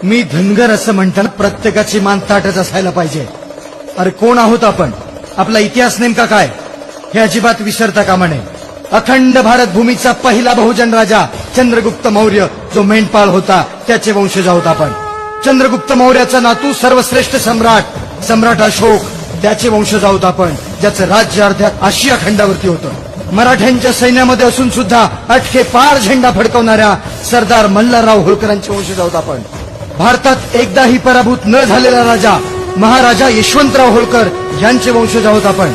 मी धनगर असं म्हणताना प्रत्येकाची मान ताटच असायला पाहिजे. अरे कोण आहोत आपण, आपला इतिहास नेमका काय हे अजिबात विसरता कामा नये. अखंड भारत भूमीचा पहिला बहुजन राजा चंद्रगुप्त मौर्य जो मेंढपाळ होता त्याचे वंशज आहोत आपण. चंद्रगुप्त मौर्याचा नातू सर्वश्रेष्ठ सम्राट अशोक त्याचे वंशज आहोत आपण, ज्याचं राज्य अर्ध्या आशिया खंडावरती होतं. मराठ्यांच्या सैन्यामध्ये असून सुद्धा अटके पार झेंडा फडकवणाऱ्या सरदार मल्हारराव होळकरांचे वंशज आहोत आपण. भारतात एकदाही पराभूत न झालेला राजा महाराजा यशवंतराव होळकर यांचे वंशज आहोत आपण.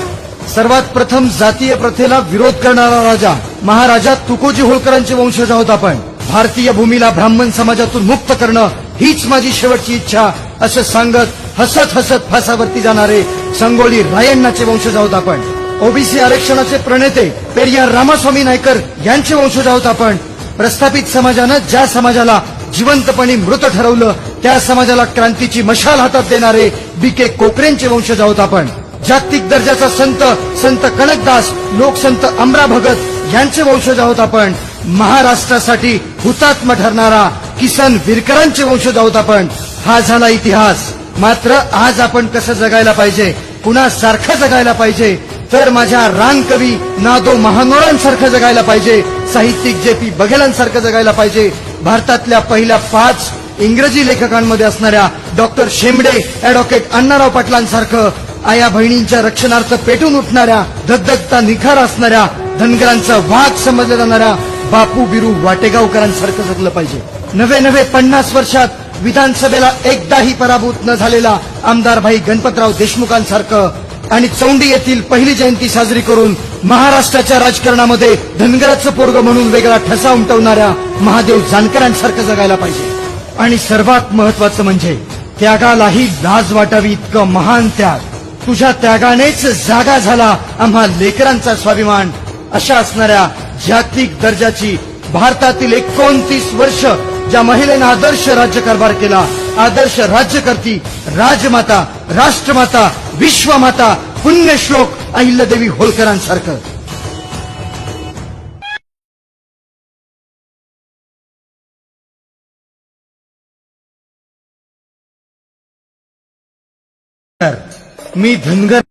सर्वात प्रथम जातीय प्रथेला विरोध करणारा राजा महाराजा तुकोजी होळकरांचे वंशज आहोत आपण. भारतीय भूमीला ब्राह्मण समाजातून मुक्त करणं हीच माझी शेवटची इच्छा असं सांगत हसत हसत फासावरती जाणारे संगोली रायण्णाचे वंशज आहोत आपण. ओबीसी आरक्षणाचे प्रणेते पेरियार रामास्वामी नायकर यांचे वंशज आहोत आपण. प्रस्थापित समाजानं ज्या समाजाला जिवंतपणे मृत ठरवलं त्या समाजाला क्रांतीची मशाल हातात देणारे बी.के. कोकरेंचे वंशज आहोत आपण. जागतिक दर्जाचा संत कनकदास लोकसंत अमरा भगत यांचे वंशज आहोत आपण. महाराष्ट्रासाठी हुतात्मा ठरणारा किसन विरकरांचे वंशज आहोत आपण. हा झाला इतिहास. मात्र आज आपण कसं जगायला पाहिजे, कुणासारखं जगायला पाहिजे, तर माझ्या रानकवी नादो महानोरांसारखं जगायला पाहिजे, साहित्यिक जे.पी. बघेलांसारखं जगायला पाहिजे, भारतातल्या पहिल्या 5 इंग्रजी लेखकांमध्ये असणाऱ्या डॉक्टर शेंबडे ऍडव्होकेट अण्णाराव पाटलांसारखं, आया बहिणींच्या रक्षणार्थ पेटून उठणाऱ्या धगधगता निखार असणाऱ्या धनगरांचा वाघ समजल्या जाणाऱ्या बापू बिरू वाटेगावकरांसारखं जगलं पाहिजे. नवे 50 वर्षात विधानसभेला एकदाही पराभूत न झालेला आमदार भाई गणपतराव देशमुखांसारखं आणि चौंडी येथील पहिली जयंती साजरी करून महाराष्ट्राच्या राजकारणामध्ये धनगराचं पोरग म्हणून वेगळा ठसा उमटवणाऱ्या महादेव जानकरांसारखं जगायला पाहिजे. आणि सर्वात महत्वाचं म्हणजे त्यागालाही लाज वाटावी इतकं महान त्याग. तुझ्या त्यागानेच जागा झाला आम्हा लेकरांचा स्वाभिमान. अशा असणाऱ्या जागतिक दर्जाची भारतातील 29 वर्ष ज्या महिलेनं आदर्श राज्यकारभार केला, आदर्श राज्यकर्ती, राजमाता, राष्ट्रमाता, विश्वमाता, पुण्यश्लोक अहिल्यादेवी होळकरांसारखं. मी धनगर